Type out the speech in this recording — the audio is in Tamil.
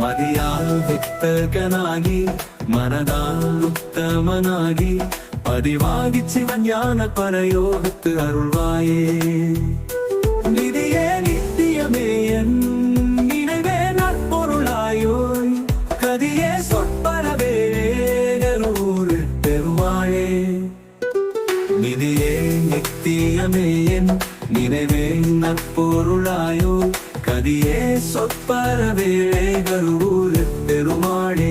மதியால் வித்தகனாகி மனதால் உத்தமனாகி பதிவாகி சிவஞான பரயோகத்து அருள்வாயே. நிதியே நித்தியமே என் நினைவே நற்பொருளாயோய் கதியே சொற்பரவே நெரூர் பெருமாளே. நிதியே நித்தியமே என் நினைவே நற்பொருளாயோய் கதியே சொற்பரவே கருவூர் பெருமாளே.